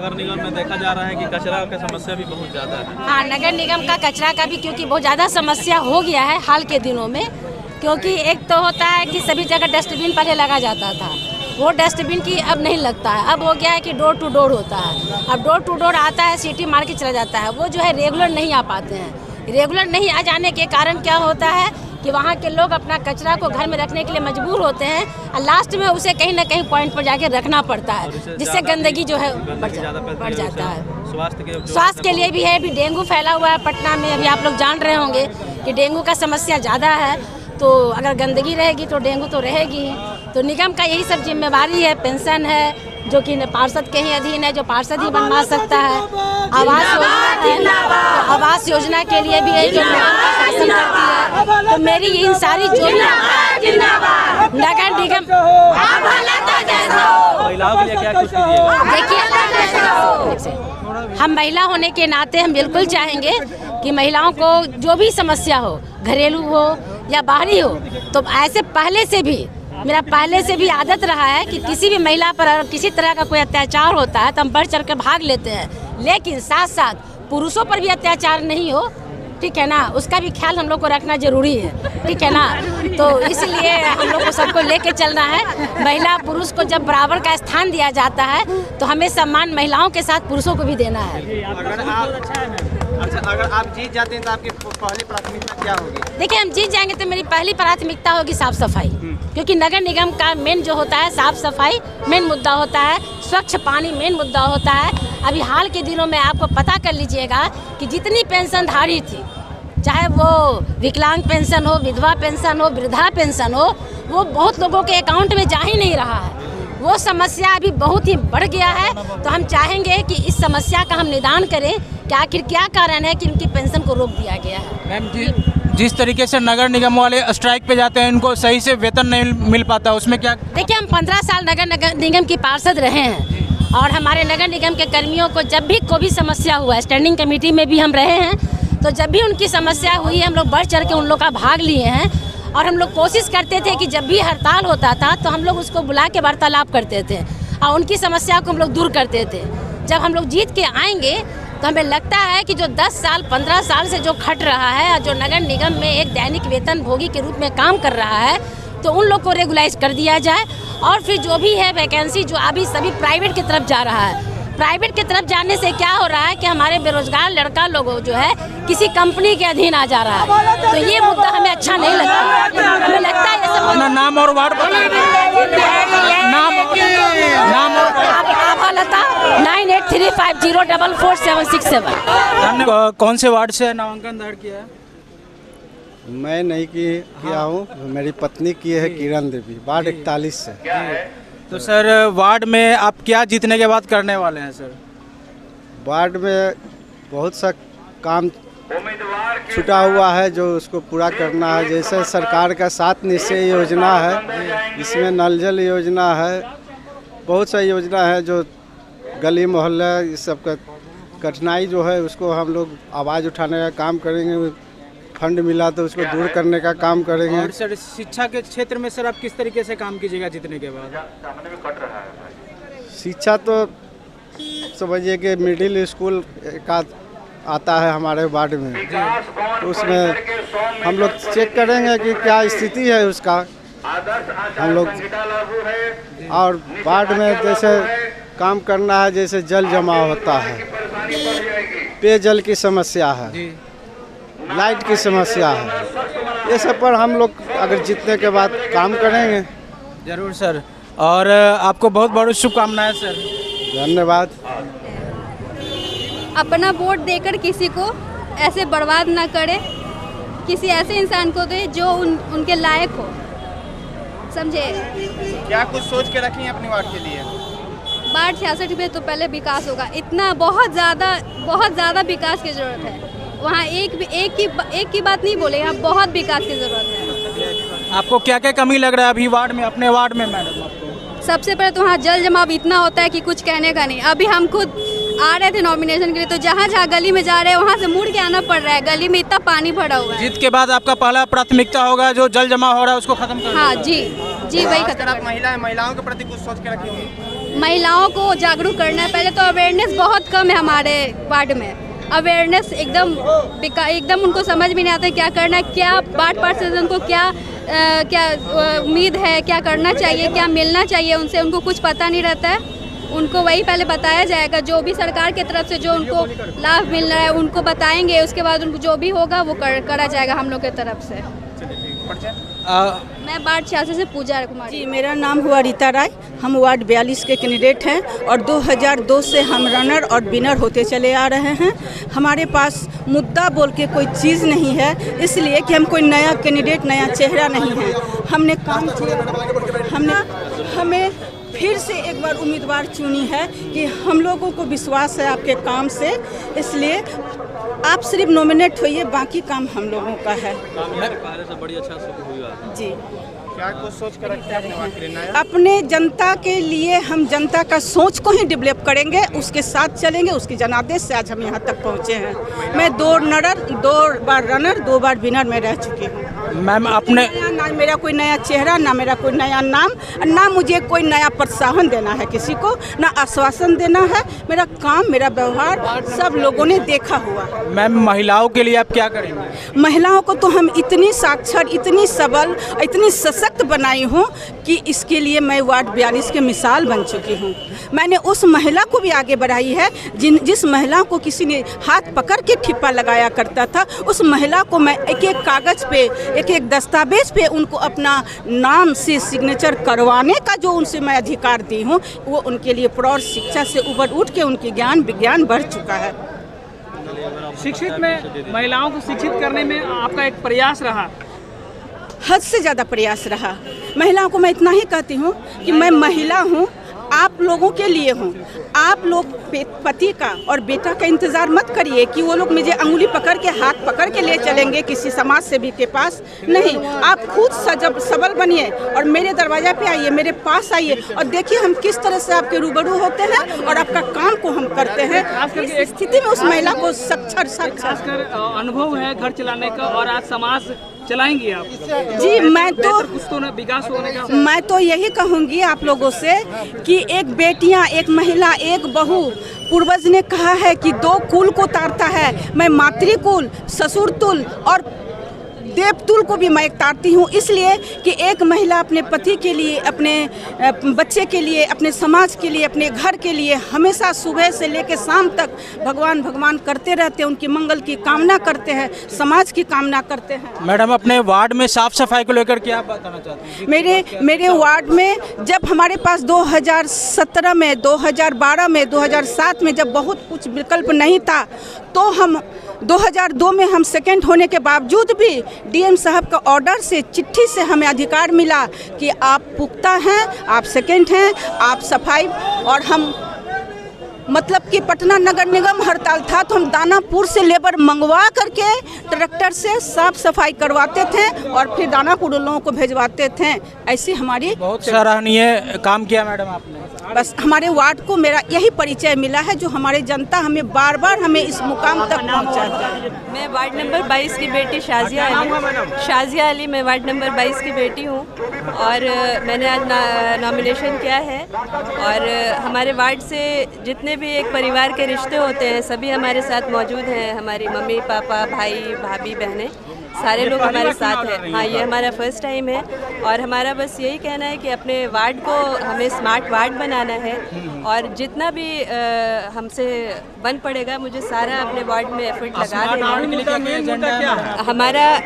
नगर निगम में देखा जा रहा है कि कचरा की समस्या भी बहुत ज़्यादा है। हाँ, नगर निगम का कचरा का भी क्योंकि बहुत ज़्यादा समस्या हो गया है हाल के दिनों में। क्योंकि एक तो होता है कि सभी जगह डस्टबिन पहले लगा जाता था, वो डस्टबिन की अब नहीं लगता है। अब हो गया है कि डोर टू डोर होता है। अब डोर टू डोर आता है, सीटी मार के चला जाता है। वो जो है रेगुलर नहीं आ पाते हैं। रेगुलर नहीं आ जाने के कारण क्या होता है कि वहाँ के लोग अपना कचरा को घर में रखने के लिए मजबूर होते हैं और लास्ट में उसे कहीं ना कहीं पॉइंट पर जाके रखना पड़ता है, जिससे गंदगी जो है बढ़ जाता है। स्वास्थ्य के लिए भी है। अभी डेंगू फैला हुआ है पटना में, अभी आप लोग जान रहे होंगे कि डेंगू का समस्या ज़्यादा है। तो अगर गंदगी रहेगी तो डेंगू तो रहेगी। तो निगम का यही सब जिम्मेवारी है। पेंशन है जो कि पार्षद के ही अधीन है, जो पार्षद ही बनवा सकता है। आवास योजना है, आवास योजना के लिए भी है जो शासन करती है। तो मेरी इन सारी जो नगर निगम महिलाओं के लिए क्या कुछ देखिए, हम महिला होने के नाते हम बिल्कुल चाहेंगे कि महिलाओं को जो भी समस्या हो, घरेलू हो या बाहरी हो, तो ऐसे पहले से भी आदत रहा है कि किसी भी महिला पर अगर किसी तरह का कोई अत्याचार होता है तो हम बढ़ चढ़ कर भाग लेते हैं। लेकिन साथ साथ पुरुषों पर भी अत्याचार नहीं हो, ठीक है ना, उसका भी ख्याल हम लोग को रखना जरूरी है, ठीक है ना। तो इसलिए हम लोग को सबको लेके चलना है। महिला पुरुष को जब बराबर का स्थान दिया जाता है तो हमें सम्मान महिलाओं के साथ पुरुषों को भी देना है। अगर आप जीत जाते हैं तो आपकी पहली प्राथमिकता क्या होगी? देखिए, हम जीत जाएंगे तो मेरी पहली प्राथमिकता होगी साफ सफाई, क्योंकि नगर निगम का मेन जो होता है साफ सफाई मेन मुद्दा होता है, स्वच्छ पानी मेन मुद्दा होता है। अभी हाल के दिनों में आपको पता कर लीजिएगा कि जितनी पेंशनधारी थी, चाहे वो विकलांग पेंशन हो, विधवा पेंशन हो, वृद्धा पेंशन हो, वो बहुत लोगों के अकाउंट में जा ही नहीं रहा है। वो समस्या अभी बहुत ही बढ़ गया है। तो हम चाहेंगे कि इस समस्या का हम निदान करें कि आखिर क्या कारण है कि इनकी पेंशन को रोक दिया गया है। मैम, जिस तरीके से नगर निगम वाले स्ट्राइक पे जाते हैं, इनको सही से वेतन नहीं मिल पाता, उसमें क्या? देखिए, हम 15 साल नगर निगम की पार्षद रहे हैं और हमारे नगर निगम के कर्मियों को जब भी कोई भी समस्या हुआ, स्टैंडिंग कमेटी में भी हम रहे हैं, तो जब भी उनकी समस्या हुई हम लोग बढ़ चढ़ के उन लोग का भाग लिए हैं। और हम लोग कोशिश करते थे कि जब भी हड़ताल होता था तो हम लोग उसको बुला के वार्तालाप करते थे और उनकी समस्या को हम लोग दूर करते थे। जब हम लोग जीत के आएंगे तो हमें लगता है कि जो 10 साल 15 साल से जो खट रहा है और जो नगर निगम में एक दैनिक वेतन भोगी के रूप में काम कर रहा है, तो उन लोग को रेगुलाइज कर दिया जाए। और फिर जो भी है वैकेंसी जो अभी सभी प्राइवेट की तरफ जा रहा है, प्राइवेट की तरफ जाने से क्या हो रहा है कि हमारे बेरोजगार लड़का लोगों जो है किसी कंपनी के अधीन आ जा रहा है। तो ये मुद्दा हमें अच्छा नहीं लगता। हमें लगता है ये सब नाम और वार्ड नाम आभालता 9835044767। कौन से वार्ड से नामांकन दायर किया है? मैं नहीं किया हूँ, मेरी पत्नी की है, किरण देवी, वार्ड 41 से। तो सर, वार्ड में आप क्या जीतने के बाद करने वाले हैं सर? वार्ड में बहुत सा काम छूटा हुआ है जो उसको पूरा करना है। जैसे सरकार का 7 निश्चय योजना है, इसमें नल जल योजना है, बहुत सा योजना है जो गली मोहल्ला इस सब का कठिनाई जो है उसको हम लोग आवाज़ उठाने का काम करेंगे। फंड मिला तो उसको दूर करने का काम करेंगे। और सर, शिक्षा के क्षेत्र में सर आप किस तरीके से काम कीजिएगा जीतने के बाद? शिक्षा तो समझिए कि मिडिल स्कूल का आता है हमारे वार्ड में, तो उसमें हम लोग चेक करेंगे कि क्या स्थिति है उसका हम लोग। और वार्ड में जैसे काम करना है, जैसे जल जमाव होता है, पेयजल की समस्या है, लाइट की समस्या है, ये सब पर हम लोग अगर जीतने के बाद काम करेंगे। जरूर सर, और आपको बहुत बहुत शुभकामनाएं सर। धन्यवाद। अपना वोट देकर किसी को ऐसे बर्बाद ना करे, किसी ऐसे इंसान को दे जो उनके लायक हो, समझे। क्या कुछ सोच के रखी हैं अपनी वार्ड के लिए? वार्ड 66 में तो पहले विकास होगा, इतना बहुत ज़्यादा विकास की ज़रूरत है। वहाँ एक की बात नहीं बोले, यहाँ बहुत विकास की ज़रूरत है। आपको क्या क्या कमी लग रहा है अभी वार्ड में, अपने वार्ड में मैडम? आपको सबसे पहले तो वहाँ जल जमाव इतना होता है कि कुछ कहने का नहीं। अभी हम खुद आ रहे थे नॉमिनेशन के लिए, तो जहाँ जहाँ गली में जा रहे हैं वहाँ से मुड़ के आना पड़ रहा है, गली में इतना पानी भरा हुआ है। जीत के बाद आपका पहला प्राथमिकता होगा जो जल जमा हो रहा है उसको खत्म करना। हाँ जी, वही खत्म। महिलाओं के प्रति कुछ सोच के रखी होगी? महिलाओं को जागरूक करना है। पहले तो अवेयरनेस बहुत कम है हमारे वार्ड में। अवेयरनेस एकदम उनको समझ में नहीं आता क्या करना है, क्या वार्ड पार्षद को क्या उम्मीद है, क्या करना चाहिए, क्या मिलना चाहिए उनसे, उनको कुछ पता नहीं रहता है। उनको वही पहले बताया जाएगा, जो भी सरकार की तरफ से जो उनको लाभ मिल रहा है उनको बताएंगे, उसके बाद उनको जो भी होगा वो करा जाएगा हम लोग की तरफ से। मैं वार्ड 86 से पूजा कुमारी। जी, मेरा नाम हुआ रीता राय। हम वार्ड 42 के कैंडिडेट हैं और 2002 से हम रनर और विनर होते चले आ रहे हैं। हमारे पास मुद्दा बोल के कोई चीज़ नहीं है, इसलिए कि हम कोई नया कैंडिडेट, नया चेहरा नहीं है। हमने काम किया, हमें फिर से एक बार उम्मीदवार चुनी है कि हम लोगों को विश्वास है आपके काम से, इसलिए आप सिर्फ नॉमिनेट होइए, बाकी काम हम लोगों का है। पहले से बड़ी अच्छा हुआ जी, क्या कुछ सोच कर रखते हैं अपने जनता के लिए? हम जनता का सोच को ही डेवलप करेंगे, उसके साथ चलेंगे। उसके जनादेश से आज हम यहाँ तक पहुँचे हैं। मैं 2 बार रनर 2 बार विनर में रह चुकी हूँ। मैम आपने ना मेरा कोई नया चेहरा, ना मेरा कोई नया नाम, ना मुझे कोई नया प्रोत्साहन देना है किसी को, ना आश्वासन देना है। मेरा काम, मेरा व्यवहार सब लोगों ने देखा हुआ। मैम महिलाओं के लिए आप क्या करेंगे? महिलाओं को तो हम इतनी साक्षर, इतनी सबल, इतनी सशक्त बनाई हूँ कि इसके लिए मैं वार्ड 42 के मिसाल बन चुकी हूँ। मैंने उस महिला को भी आगे बढ़ाई है जिस महिला को किसी ने हाथ पकड़ के ठिप्पा लगाया करता था। उस महिला को मैं एक एक कागज़ पे, एक एक दस्तावेज पे उनको अपना नाम से सिग्नेचर करवाने का जो उनसे मैं अधिकार दी हूँ, वो उनके लिए प्रौढ़ शिक्षा से ऊपर उठ के उनकी ज्ञान विज्ञान बढ़ चुका है। शिक्षित में महिलाओं को शिक्षित करने में आपका एक प्रयास रहा, हद से ज़्यादा प्रयास रहा। महिलाओं को मैं इतना ही कहती हूँ कि मैं महिला हूँ, आप लोगों के लिए हूँ। आप लोग पति का और बेटा का इंतज़ार मत करिए कि वो लोग मुझे अंगुली पकड़ के, हाथ पकड़ के ले चलेंगे किसी समाज सेवी के पास। नहीं, आप खुद सबल बनिए और मेरे दरवाजा पे आइए, मेरे पास आइए और देखिए हम किस तरह से आपके रूबरू होते हैं और आपका काम को हम करते हैं। इस स्थिति में उस महिला को खासकर अनुभव है घर चलाने का और आज समाज चलाएंगी आप। जी, मैं विकास होने का मैं तो यही कहूँगी आप लोगों से कि एक बेटियाँ, एक महिला, एक बहू, पूर्वज ने कहा है कि 2 कुल को तारता है। मैं मातृकुल, ससुरतुल और देवतुल को भी मैं तारती हूँ, इसलिए कि एक महिला अपने पति के लिए, अपने बच्चे के लिए, अपने समाज के लिए, अपने घर के लिए हमेशा सुबह से लेकर शाम तक भगवान करते रहते हैं। उनकी मंगल की कामना करते हैं, समाज की कामना करते हैं। मैडम अपने वार्ड में साफ सफाई को लेकर क्या बताना चाहते हैं? मेरे वार्ड में जब हमारे पास 2017 में, 2012 में, 2007 में जब बहुत कुछ विकल्प नहीं था, तो हम 2002 में हम सेकंड होने के बावजूद भी डीएम साहब का ऑर्डर से, चिट्ठी से हमें अधिकार मिला कि आप पुख्ता हैं, आप सेकंड हैं, आप सफाई। और हम मतलब कि पटना नगर निगम हड़ताल था तो हम दानापुर से लेबर मंगवा करके ट्रैक्टर से साफ सफाई करवाते थे और फिर दानापुर लोगों को भेजवाते थे। ऐसी हमारी बहुत सराहनीय काम किया मैडम आपने। बस हमारे वार्ड को मेरा यही परिचय मिला है, जो हमारे जनता हमें बार बार हमें इस मुकाम तक पहुंचाता है। मैं वार्ड नंबर 22 की बेटी शाजिया अली मैं वार्ड नंबर 22 की बेटी हूँ और मैंने आज नॉमिनेशन किया है। और हमारे वार्ड से जितने भी एक परिवार के रिश्ते होते हैं सभी हमारे साथ मौजूद हैं। हमारी मम्मी पापा, भाई भाभी, बहनें, सारे लोग हमारे साथ हैं। हाँ, ये हमारा फर्स्ट टाइम है और हमारा बस यही कहना है कि अपने वार्ड को हमें स्मार्ट वार्ड बनाना है और जितना भी हमसे बन पड़ेगा मुझे सारा अपने वार्ड में एफर्ट लगा देना है।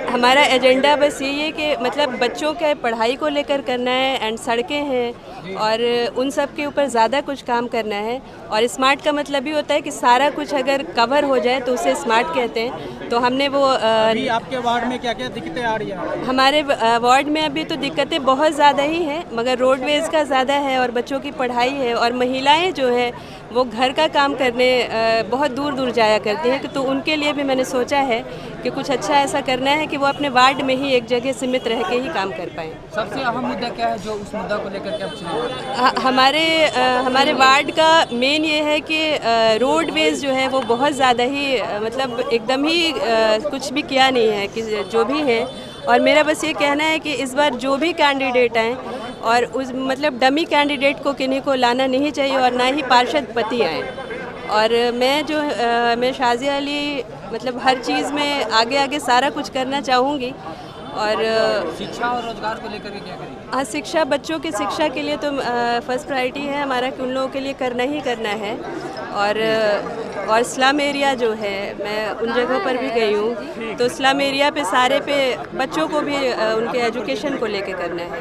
हमारा एजेंडा बस यही है कि मतलब बच्चों के पढ़ाई को लेकर करना है एंड सड़कें हैं और उन सब के ऊपर ज़्यादा कुछ काम करना है। और स्मार्ट का मतलब ही होता है कि सारा कुछ अगर कवर हो जाए तो उसे स्मार्ट कहते हैं। तो हमने वो आपके वार्ड में क्या क्या दिक्कतें आ रही हैं? हमारे वार्ड में अभी तो दिक्कतें बहुत ज़्यादा ही हैं, मगर रोडवेज़ का ज़्यादा है और बच्चों की पढ़ाई है और महिलाएं जो है वो घर का काम करने बहुत दूर दूर जाया करती हैं। तो उनके लिए भी मैंने सोचा है कि कुछ अच्छा ऐसा करना है कि वो अपने वार्ड में ही एक जगह सीमित रह के ही काम कर पाएँ। सबसे अहम मुद्दा क्या है जो उस मुद्दा को लेकर के हमारे वार्ड का मेन ये है कि रोडवेज़ जो है वो बहुत ज़्यादा ही मतलब एकदम ही कुछ भी किया नहीं है कि जो भी है। और मेरा बस ये कहना है कि इस बार जो भी कैंडिडेट आएँ और उस मतलब डमी कैंडिडेट को किन्हीं को लाना नहीं चाहिए और ना ही पार्षद पति आए। और मैं शाज़िया अली मतलब हर चीज़ में आगे आगे सारा कुछ करना चाहूँगी। और शिक्षा और रोजगार को लेकर के क्या करेंगे? हाँ, शिक्षा, बच्चों की शिक्षा के लिए तो फर्स्ट प्रायोरिटी है हमारा कि उन लोगों के लिए करना ही करना है। और स्लम एरिया जो है, मैं उन जगह पर भी गई हूँ, तो स्लम एरिया पे सारे पे बच्चों को भी उनके एजुकेशन को लेके करना है।